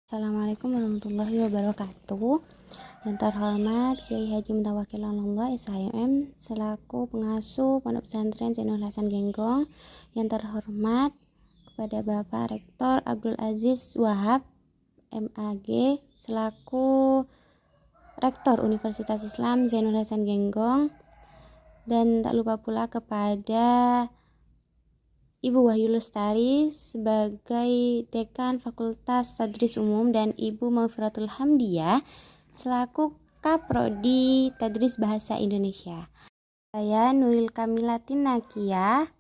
Assalamualaikum warahmatullahi wabarakatuh. Yang terhormat Kiai Haji Mutawakil Allah SHM selaku pengasuh Pondok Pesantren Zainul Hasan Genggong. Yang terhormat kepada Bapak Rektor Abdul Aziz Wahab MAG selaku Rektor Universitas Islam Zainul Hasan Genggong. Dan tak lupa pula kepada Ibu Wahyu Lestari sebagai Dekan Fakultas Tadris Umum dan Ibu Maufiratul Hamdiyah selaku Kaprodi Tadris Bahasa Indonesia. Saya Nuril Kamilatin Nakia,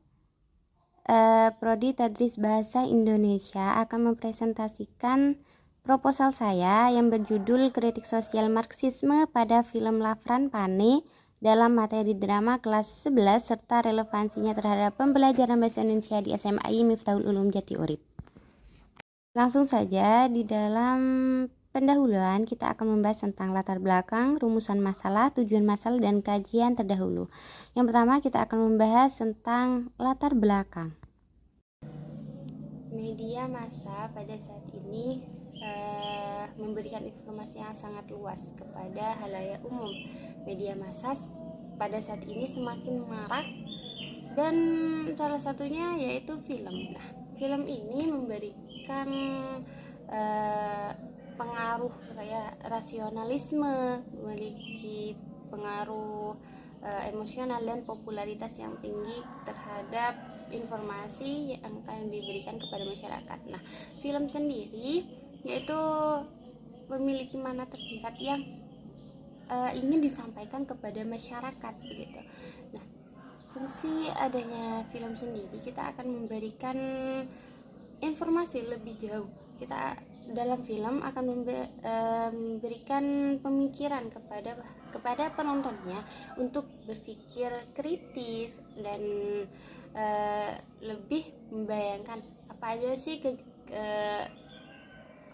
Prodi Tadris Bahasa Indonesia, akan mempresentasikan proposal saya yang berjudul Kritik Sosial Marxisme pada film Lafran Pane dalam materi drama kelas 11 serta relevansinya terhadap pembelajaran bahasa Indonesia di SMAI Miftahul Ulum Jati Urip. Langsung saja, di dalam pendahuluan kita akan membahas tentang latar belakang, rumusan masalah, tujuan masalah, dan kajian terdahulu. Yang pertama kita akan membahas tentang latar belakang. Media massa pada saat ini memberikan informasi yang sangat luas kepada halayak umum. Media massa pada saat ini semakin marak dan salah satunya yaitu film. Nah, film ini memberikan pengaruh rasionalisme, memiliki pengaruh emosional dan popularitas yang tinggi terhadap informasi yang akan diberikan kepada masyarakat. Nah, film sendiri yaitu memiliki makna tersirat yang ingin disampaikan kepada masyarakat begitu. Nah, fungsi adanya film sendiri, kita akan memberikan informasi lebih jauh. Kita dalam film akan memberikan pemikiran kepada penontonnya untuk berpikir kritis dan lebih membayangkan apa aja sih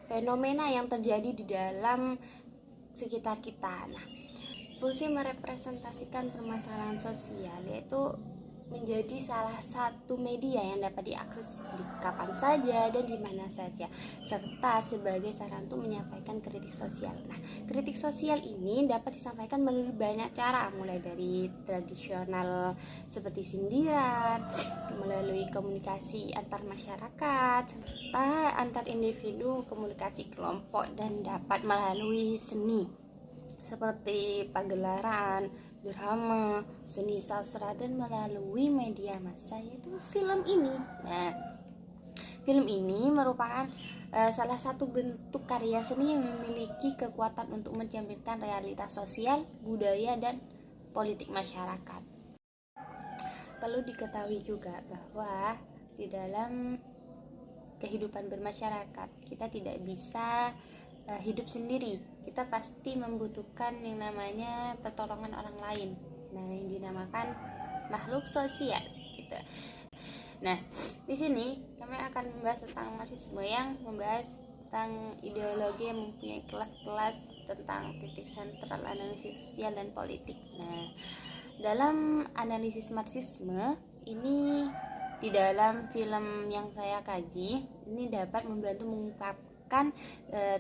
fenomena yang terjadi di dalam sekitar kita. Nah, fungsi merepresentasikan permasalahan sosial yaitu menjadi salah satu media yang dapat diakses di kapan saja dan di mana saja, serta sebagai sarana untuk menyampaikan kritik sosial. Nah, kritik sosial ini dapat disampaikan melalui banyak cara, mulai dari tradisional seperti sindiran, melalui komunikasi antar masyarakat, serta antar individu, komunikasi kelompok, dan dapat melalui seni seperti pagelaran, drama, seni sastra, dan melalui media massa yaitu film ini. Nah, film ini merupakan salah satu bentuk karya seni yang memiliki kekuatan untuk mencerminkan realitas sosial, budaya, dan politik masyarakat. Perlu diketahui juga bahwa di dalam kehidupan bermasyarakat kita tidak bisa hidup sendiri. Kita pasti membutuhkan yang namanya pertolongan orang lain. Nah, yang dinamakan makhluk sosial gitu. Nah, di sini kami akan membahas tentang Marxisme yang membahas tentang ideologi yang mempunyai kelas-kelas tentang titik sentral analisis sosial dan politik. Nah, dalam analisis Marxisme ini di dalam film yang saya kaji ini dapat membantu mengungkapkan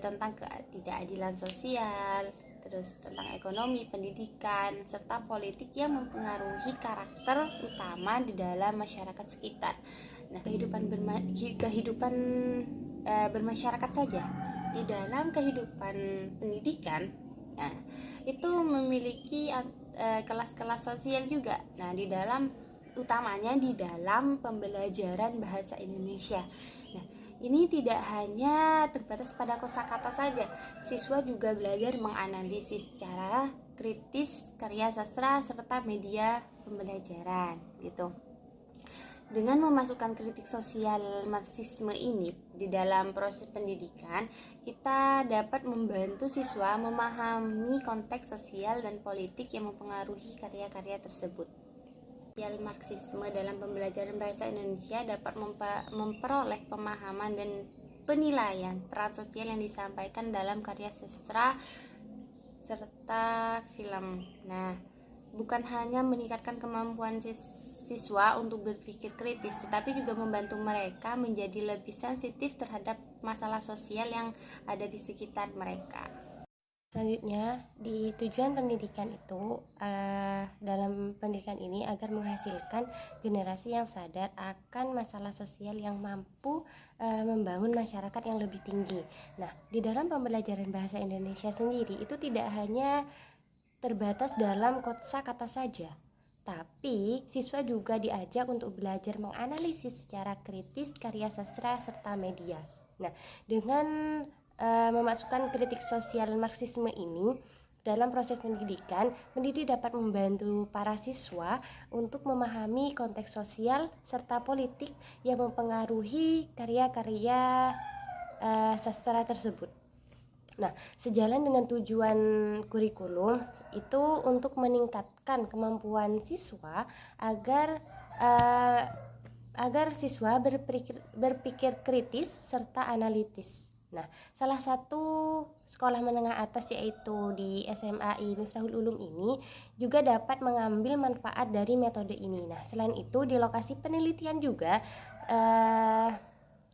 tentang ketidakadilan sosial, terus tentang ekonomi, pendidikan, serta politik yang mempengaruhi karakter utama di dalam masyarakat sekitar. Nah, kehidupan bermasyarakat saja di dalam kehidupan pendidikan, nah, itu memiliki kelas-kelas sosial juga. Nah, utamanya di dalam pembelajaran bahasa Indonesia. Nah, ini tidak hanya terbatas pada kosakata saja. Siswa juga belajar menganalisis secara kritis karya sastra serta media pembelajaran gitu. Dengan memasukkan kritik sosial Marxisme ini di dalam proses pendidikan, kita dapat membantu siswa memahami konteks sosial dan politik yang mempengaruhi karya-karya tersebut. Marxisme dalam pembelajaran bahasa Indonesia dapat memperoleh pemahaman dan penilaian peran sosial yang disampaikan dalam karya sastra serta film. Nah, bukan hanya meningkatkan kemampuan siswa untuk berpikir kritis, tetapi juga membantu mereka menjadi lebih sensitif terhadap masalah sosial yang ada di sekitar mereka. Selanjutnya, di tujuan pendidikan itu dalam pendidikan ini agar menghasilkan generasi yang sadar akan masalah sosial yang mampu membangun masyarakat yang lebih tinggi. Nah, di dalam pembelajaran bahasa Indonesia sendiri itu tidak hanya terbatas dalam kosakata saja, tapi siswa juga diajak untuk belajar menganalisis secara kritis karya sastra serta media. Nah, dengan memasukkan kritik sosial Marxisme ini dalam proses pendidikan, pendidik dapat membantu para siswa untuk memahami konteks sosial serta politik yang mempengaruhi karya-karya sastra tersebut. Nah, sejalan dengan tujuan kurikulum itu untuk meningkatkan kemampuan siswa agar siswa berpikir kritis serta analitis. Nah, salah satu sekolah menengah atas yaitu di SMAI Miftahul Ulum ini juga dapat mengambil manfaat dari metode ini. Nah, selain itu di lokasi penelitian juga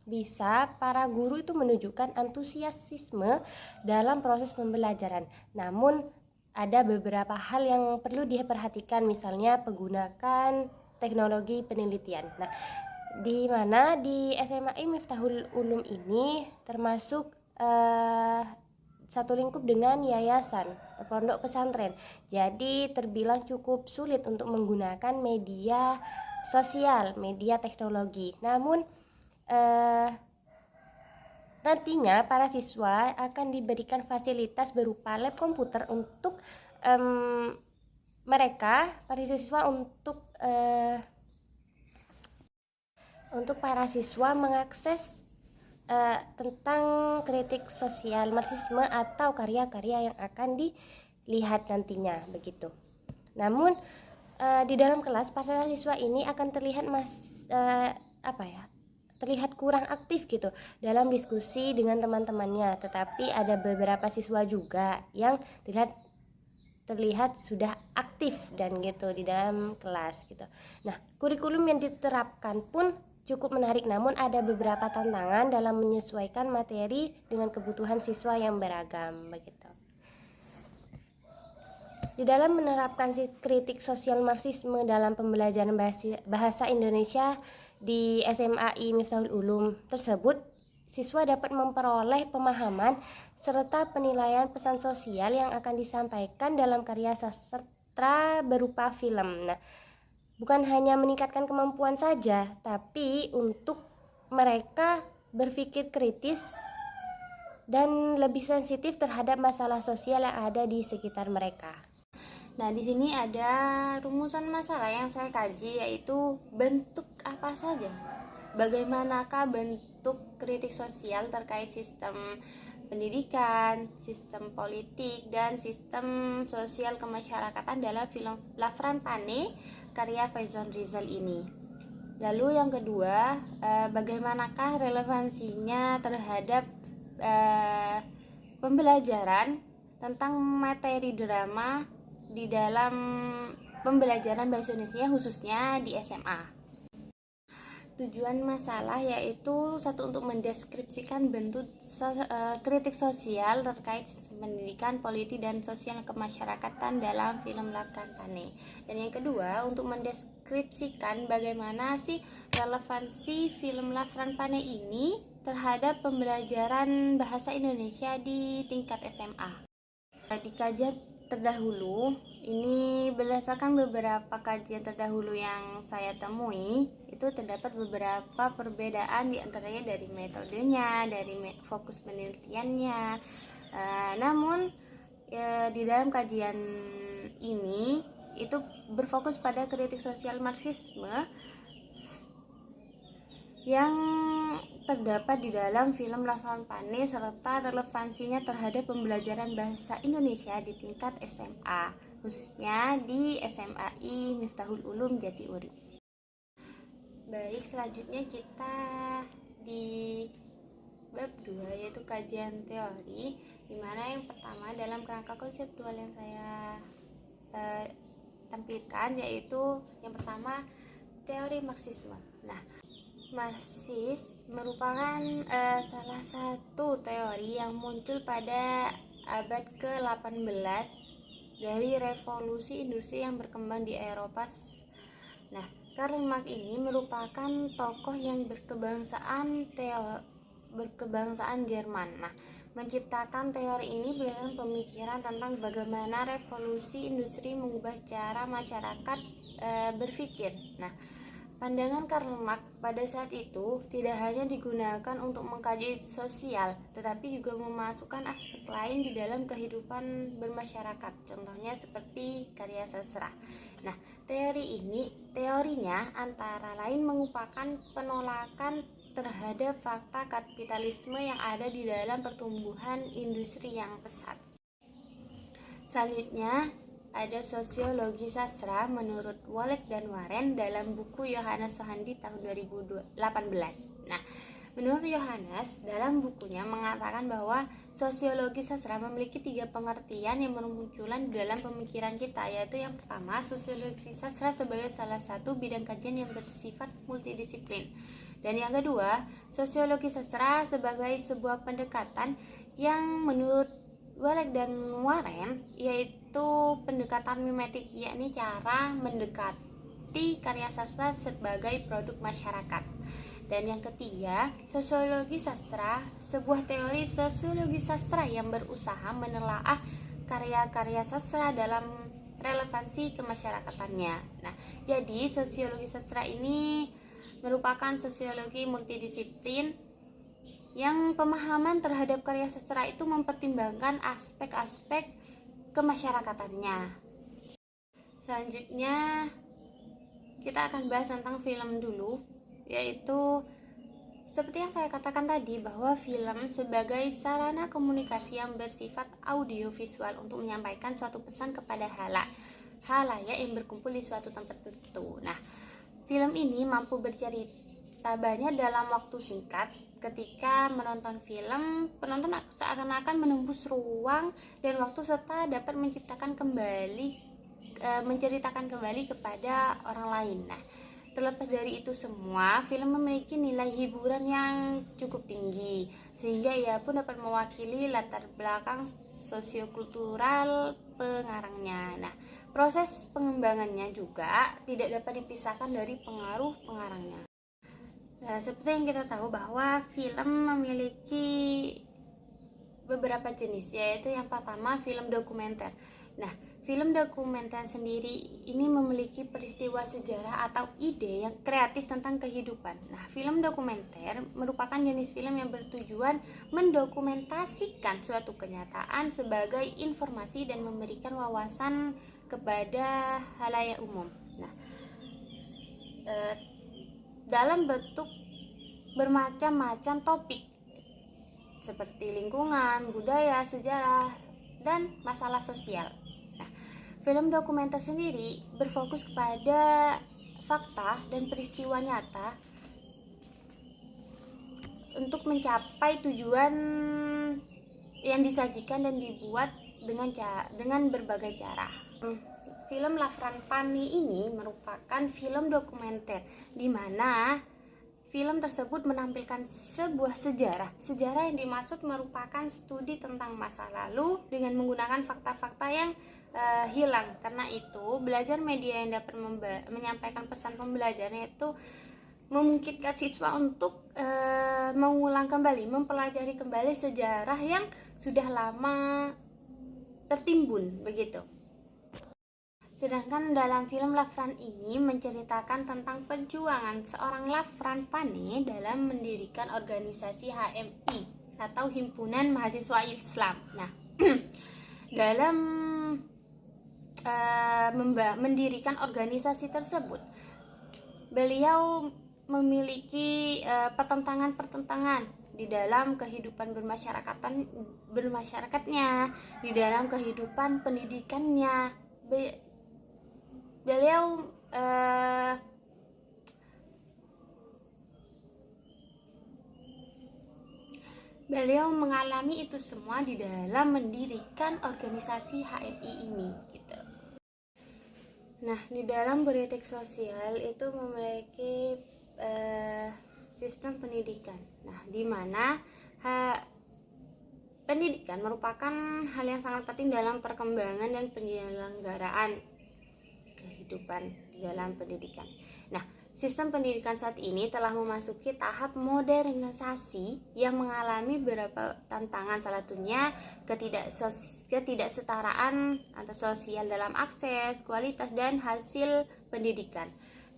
bisa para guru itu menunjukkan antusiasme dalam proses pembelajaran. Namun ada beberapa hal yang perlu diperhatikan, misalnya menggunakan teknologi penelitian. Nah, di mana di SMAI Miftahul Ulum ini termasuk satu lingkup dengan yayasan pondok pesantren. Jadi terbilang cukup sulit untuk menggunakan media sosial, media teknologi. Namun nantinya para siswa akan diberikan fasilitas berupa lab komputer untuk para siswa untuk para siswa mengakses tentang kritik sosial Marxisme atau karya-karya yang akan dilihat nantinya begitu. Namun di dalam kelas para siswa ini akan terlihat terlihat kurang aktif gitu dalam diskusi dengan teman-temannya, tetapi ada beberapa siswa juga yang terlihat sudah aktif dan gitu di dalam kelas gitu. Nah, kurikulum yang diterapkan pun cukup menarik, namun ada beberapa tantangan dalam menyesuaikan materi dengan kebutuhan siswa yang beragam begitu. Di dalam menerapkan kritik sosial Marxisme dalam pembelajaran bahasa Indonesia di SMAI Miftahul Ulum tersebut, siswa dapat memperoleh pemahaman serta penilaian pesan sosial yang akan disampaikan dalam karya sastra berupa film. Nah, bukan hanya meningkatkan kemampuan saja, tapi untuk mereka berpikir kritis dan lebih sensitif terhadap masalah sosial yang ada di sekitar mereka. Nah, di sini ada rumusan masalah yang saya kaji, yaitu bentuk apa saja. Bagaimanakah bentuk kritik sosial terkait sistem pendidikan, sistem politik, dan sistem sosial kemasyarakatan dalam film Lafran Pane karya Faizon Rizal ini. Lalu yang kedua, bagaimanakah relevansinya terhadap pembelajaran tentang materi drama di dalam pembelajaran bahasa Indonesia khususnya di SMA. Tujuan masalah yaitu satu, untuk mendeskripsikan bentuk kritik sosial terkait pendidikan, politik, dan sosial kemasyarakatan dalam film Lafran Pane. Dan yang kedua, untuk mendeskripsikan bagaimana sih relevansi film Lafran Pane ini terhadap pembelajaran bahasa Indonesia di tingkat SMA. Dikaji terdahulu, ini berdasarkan beberapa kajian terdahulu yang saya temui, itu terdapat beberapa perbedaan diantaranya dari metodenya, dari fokus penelitiannya. Namun di dalam kajian ini itu berfokus pada kritik sosial Marxisme yang terdapat di dalam film Lafran Pane serta relevansinya terhadap pembelajaran bahasa Indonesia di tingkat SMA, khususnya di SMAI Miftahul Ulum Jatiuri. Baik, selanjutnya kita di bab 2 yaitu kajian teori, di mana yang pertama dalam kerangka konseptual yang saya tampilkan, yaitu yang pertama teori Marxisme. Nah, Marxis merupakan salah satu teori yang muncul pada abad ke-18 dari revolusi industri yang berkembang di Eropa. Nah, Karl Marx ini merupakan tokoh yang berkebangsaan Jerman. Nah, menciptakan teori ini berdasarkan pemikiran tentang bagaimana revolusi industri mengubah cara masyarakat berpikir. Nah, pandangan Karl Marx pada saat itu tidak hanya digunakan untuk mengkaji sosial, tetapi juga memasukkan aspek lain di dalam kehidupan bermasyarakat. Contohnya seperti karya sastra. Nah, teorinya antara lain merupakan penolakan terhadap fakta kapitalisme yang ada di dalam pertumbuhan industri yang pesat. Selanjutnya, ada sosiologi sastra menurut Walek dan Warren dalam buku Yohanes Sohandi tahun 2018. Nah, menurut Yohanes, dalam bukunya mengatakan bahwa sosiologi sastra memiliki 3 pengertian yang bermunculan di dalam pemikiran kita, yaitu yang pertama, sosiologi sastra sebagai salah satu bidang kajian yang bersifat multidisiplin. Dan yang kedua, sosiologi sastra sebagai sebuah pendekatan yang menurut Walek dan Warren yaitu pendekatan mimetik, yakni cara mendekati karya sastra sebagai produk masyarakat. Dan yang ketiga, sosiologi sastra, sebuah teori sosiologi sastra yang berusaha menelaah karya-karya sastra dalam relevansi kemasyarakatannya. Nah, jadi sosiologi sastra ini merupakan sosiologi multidisiplin yang pemahaman terhadap karya sastra itu mempertimbangkan aspek-aspek kemasyarakatannya. Selanjutnya kita akan bahas tentang film dulu, yaitu seperti yang saya katakan tadi bahwa film sebagai sarana komunikasi yang bersifat audiovisual untuk menyampaikan suatu pesan kepada halayak yang berkumpul di suatu tempat tertentu. Nah, film ini mampu bercerita banyak dalam waktu singkat. Ketika menonton film, penonton seakan-akan menembus ruang dan waktu serta dapat menceritakan kembali kepada orang lain. Nah, terlepas dari itu semua, film memiliki nilai hiburan yang cukup tinggi, sehingga ia pun dapat mewakili latar belakang sosiokultural pengarangnya. Nah, proses pengembangannya juga tidak dapat dipisahkan dari pengaruh pengarangnya. Nah, seperti yang kita tahu bahwa film memiliki beberapa jenis, yaitu yang pertama film dokumenter. Nah, film dokumenter sendiri ini memiliki peristiwa sejarah atau ide yang kreatif tentang kehidupan. Nah, film dokumenter merupakan jenis film yang bertujuan mendokumentasikan suatu kenyataan sebagai informasi dan memberikan wawasan kepada halayak umum. Nah, dalam bentuk bermacam-macam topik seperti lingkungan, budaya, sejarah, dan masalah sosial. Nah, film dokumenter sendiri berfokus kepada fakta dan peristiwa nyata untuk mencapai tujuan yang disajikan dan dibuat dengan berbagai cara. Film Lafranpani ini merupakan film dokumenter di mana film tersebut menampilkan sebuah sejarah yang dimaksud merupakan studi tentang masa lalu dengan menggunakan fakta-fakta yang hilang. Karena itu, belajar media yang dapat menyampaikan pesan pembelajaran itu memungkinkan siswa untuk mengulang kembali, mempelajari kembali sejarah yang sudah lama tertimbun, begitu. Sedangkan dalam film Lafran ini menceritakan tentang perjuangan seorang Lafranpani dalam mendirikan organisasi HMI atau Himpunan Mahasiswa Islam. Nah, dalam mendirikan organisasi tersebut, beliau memiliki pertentangan di dalam kehidupan bermasyarakatnya, di dalam kehidupan pendidikannya. Beliau mengalami itu semua di dalam mendirikan organisasi HMI ini, gitu. Nah, di dalam politik sosial itu memiliki sistem pendidikan. Nah, di mana pendidikan merupakan hal yang sangat penting dalam perkembangan dan penyelenggaraan kehidupan di dalam pendidikan. Nah, sistem pendidikan saat ini telah memasuki tahap modernisasi yang mengalami beberapa tantangan, salah satunya ketidaksetaraan antar sosial dalam akses, kualitas, dan hasil pendidikan.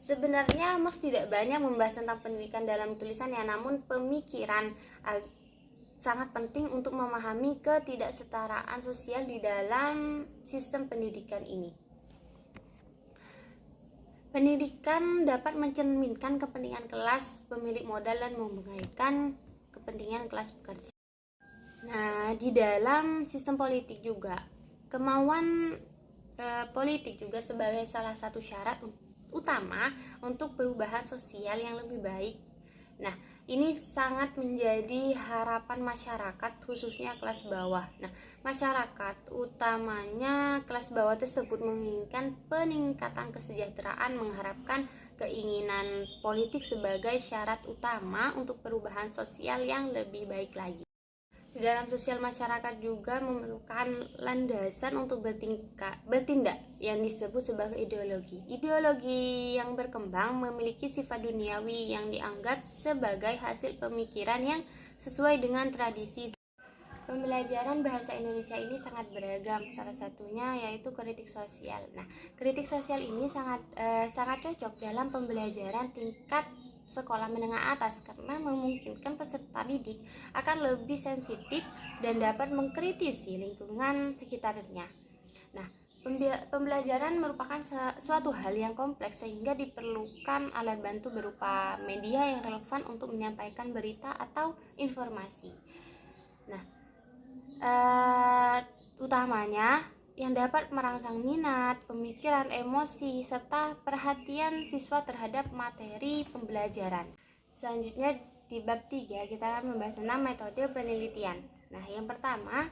Sebenarnya Marx tidak banyak membahas tentang pendidikan dalam tulisannya, namun pemikiran sangat penting untuk memahami ketidaksetaraan sosial di dalam sistem pendidikan ini. Pendidikan dapat mencerminkan kepentingan kelas pemilik modal dan mengabaikan kepentingan kelas pekerja. Nah, di dalam sistem politik juga, kemauan politik juga sebagai salah satu syarat utama untuk perubahan sosial yang lebih baik. Nah, ini sangat menjadi harapan masyarakat, khususnya kelas bawah. Nah, masyarakat utamanya kelas bawah tersebut menginginkan peningkatan kesejahteraan, mengharapkan keinginan politik sebagai syarat utama untuk perubahan sosial yang lebih baik lagi. Di dalam sosial masyarakat juga memerlukan landasan untuk bertindak yang disebut sebagai ideologi. Ideologi yang berkembang memiliki sifat duniawi yang dianggap sebagai hasil pemikiran yang sesuai dengan tradisi. Pembelajaran bahasa Indonesia ini sangat beragam, salah satunya yaitu kritik sosial. Nah, kritik sosial ini sangat cocok dalam pembelajaran tingkat sekolah menengah atas karena memungkinkan peserta didik akan lebih sensitif dan dapat mengkritisi lingkungan sekitarnya. Nah, pembelajaran merupakan suatu hal yang kompleks sehingga diperlukan alat bantu berupa media yang relevan untuk menyampaikan berita atau informasi. Nah, utamanya yang dapat merangsang minat, pemikiran, emosi, serta perhatian siswa terhadap materi pembelajaran. Selanjutnya di bab 3 kita akan membahas tentang metode penelitian. Nah, yang pertama,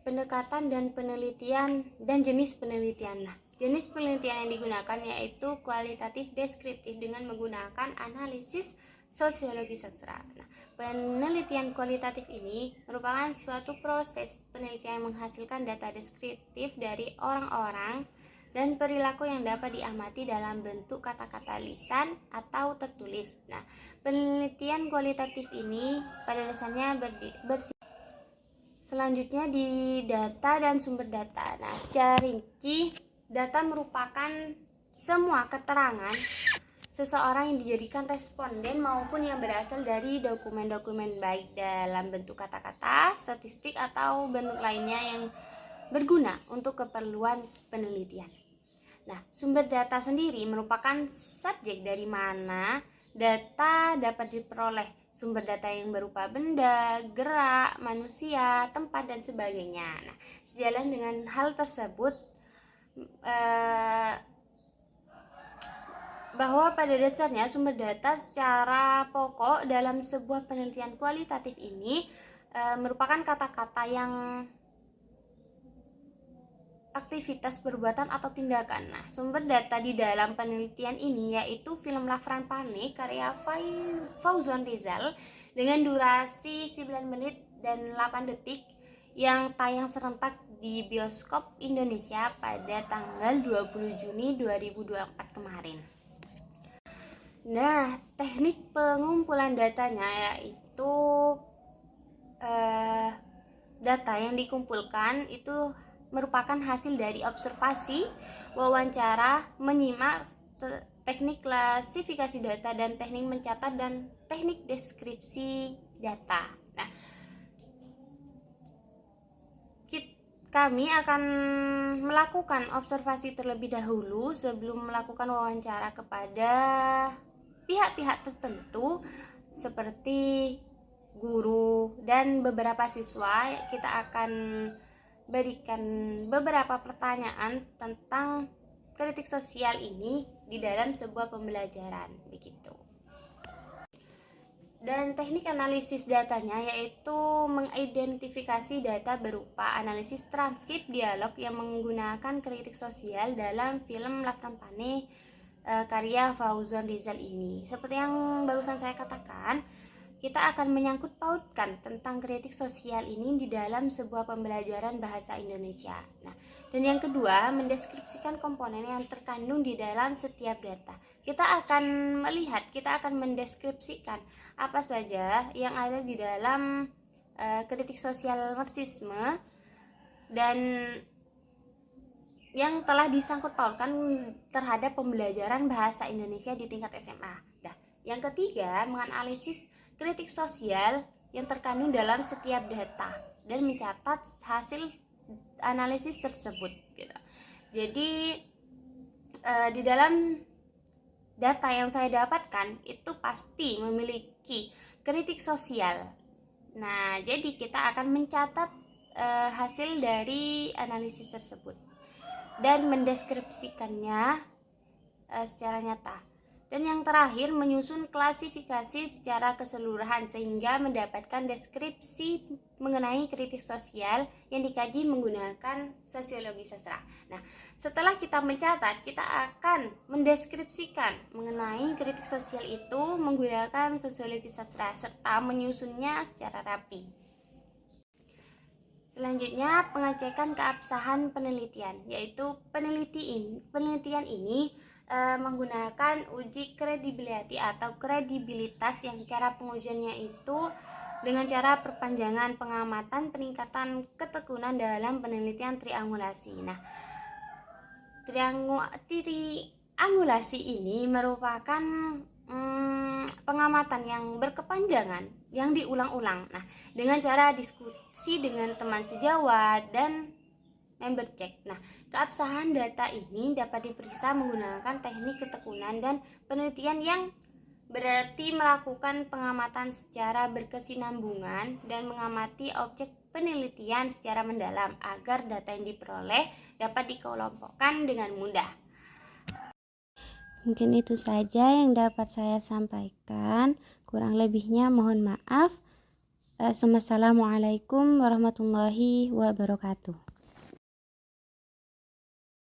pendekatan dan penelitian dan jenis penelitian. Nah, jenis penelitian yang digunakan yaitu kualitatif deskriptif dengan menggunakan analisis sosiologi sastra. Nah, penelitian kualitatif ini merupakan suatu proses penelitian yang menghasilkan data deskriptif dari orang-orang dan perilaku yang dapat diamati dalam bentuk kata-kata lisan atau tertulis. Nah, penelitian kualitatif ini pada dasarnya selanjutnya di data dan sumber data. Nah, secara rinci, data merupakan semua keterangan seseorang yang dijadikan responden maupun yang berasal dari dokumen-dokumen baik dalam bentuk kata-kata, statistik, atau bentuk lainnya yang berguna untuk keperluan penelitian. Nah, sumber data sendiri merupakan subjek dari mana data dapat diperoleh. Sumber data yang berupa benda, gerak, manusia, tempat, dan sebagainya. Nah, sejalan dengan hal tersebut, bahwa pada dasarnya sumber data secara pokok dalam sebuah penelitian kualitatif ini merupakan kata-kata yang aktivitas, perbuatan, atau tindakan. Nah, sumber data di dalam penelitian ini yaitu film Lafran Pane karya Fauzon Rizal dengan durasi 9 menit dan 8 detik yang tayang serentak di bioskop Indonesia pada tanggal 20 Juni 2024 kemarin. Nah, teknik pengumpulan datanya yaitu data yang dikumpulkan itu merupakan hasil dari observasi, wawancara, menyimak, teknik klasifikasi data, dan teknik mencatat dan teknik deskripsi data. Nah, kami akan melakukan observasi terlebih dahulu sebelum melakukan wawancara kepada pihak-pihak tertentu seperti guru dan beberapa siswa. Kita akan berikan beberapa pertanyaan tentang kritik sosial ini di dalam sebuah pembelajaran begitu. Dan teknik analisis datanya yaitu mengidentifikasi data berupa analisis transkrip dialog yang menggunakan kritik sosial dalam film La Campane karya Fauzon Rizal ini. Seperti yang barusan saya katakan, kita akan menyangkut pautkan tentang kritik sosial ini di dalam sebuah pembelajaran bahasa Indonesia. Nah, dan yang kedua, mendeskripsikan komponen yang terkandung di dalam setiap data. Kita akan melihat, kita akan mendeskripsikan apa saja yang ada di dalam kritik sosial marxisme dan yang telah disangkut pautkan terhadap pembelajaran bahasa Indonesia di tingkat SMA. Nah, yang ketiga, menganalisis kritik sosial yang terkandung dalam setiap data dan mencatat hasil analisis tersebut gitu. Jadi di dalam data yang saya dapatkan itu pasti memiliki kritik sosial. Nah, jadi kita akan mencatat hasil dari analisis tersebut dan mendeskripsikannya secara nyata. Dan yang terakhir, menyusun klasifikasi secara keseluruhan sehingga mendapatkan deskripsi mengenai kritik sosial yang dikaji menggunakan sosiologi sastra. Nah, setelah kita mencatat, kita akan mendeskripsikan mengenai kritik sosial itu menggunakan sosiologi sastra serta menyusunnya secara rapi. Selanjutnya, pengecekan keabsahan penelitian, yaitu penelitian ini menggunakan uji credibility atau kredibilitas yang cara pengujiannya itu dengan cara perpanjangan pengamatan peningkatan ketekunan dalam penelitian triangulasi. Nah, triangulasi ini merupakan pengamatan yang berkepanjangan yang diulang-ulang. Nah, dengan cara diskusi dengan teman sejawat dan member check. Nah, keabsahan data ini dapat diperiksa menggunakan teknik ketekunan dan penelitian yang berarti melakukan pengamatan secara berkesinambungan dan mengamati objek penelitian secara mendalam agar data yang diperoleh dapat dikelompokkan dengan mudah. Mungkin itu saja yang dapat saya sampaikan. Kurang lebihnya mohon maaf. Assalamualaikum warahmatullahi wabarakatuh.